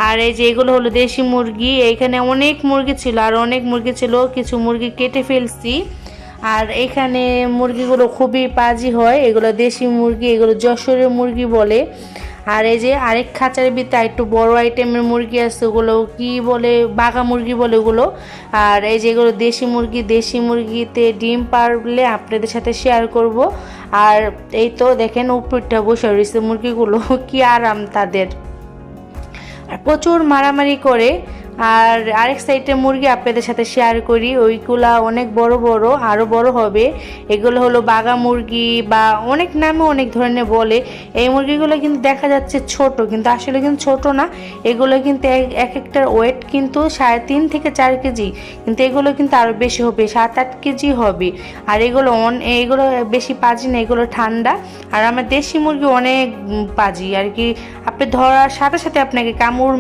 আর এই যে এগুলো হলো দেশি মুরগি। এখানে অনেক মুরগি ছিল, আর অনেক মুরগি ছিল, কিছু মুরগি কেটে ফেলছি। আর এখানে মুরগিগুলো খুবই পাজি হয়, এগুলো দেশি মুরগি, এগুলো যশোরের মুরগি বলে। আর এই যে আরেক খাঁচার ভিতরে একটু বড় আইটেমের মুরগি আছে, ওগুলো কি বলে, বাঘা মুরগি বলে ওগুলো। আর এই যে এগুলো দেশি মুরগি, দেশি মুরগিতে ডিম পারলে আপনাদের সাথে শেয়ার করব। আর এই তো দেখেন উপরটা বসে রয়েছে মুরগিগুলো, কি আরাম তাদের, আর প্রচুর মারামারি করে। আর আরেক সাইডে মুরগি আপনাদের সাথে শেয়ার করি, ওইগুলা অনেক বড় বড়, আরও বড় হবে। এগুলো হলো বাঘা মুরগি বা অনেক নামে অনেক ধরনের বলে। এই মুরগিগুলো কিন্তু দেখা যাচ্ছে ছোট, কিন্তু আসলে কিন্তু ছোট না। এগুলো কিন্তু এক একটার ওয়েট কিন্তু 3.5 থেকে 4 কেজি, কিন্তু এগুলো কিন্তু আরও বেশি হবে, 7-8 কেজি হবে। আর এগুলো বেশি পাজি না, এগুলো ঠান্ডা। আর আমার দেশি মুরগি অনেক পাজি আর কি, আপনি ধরার সাথে সাথে আপনাকে কামড়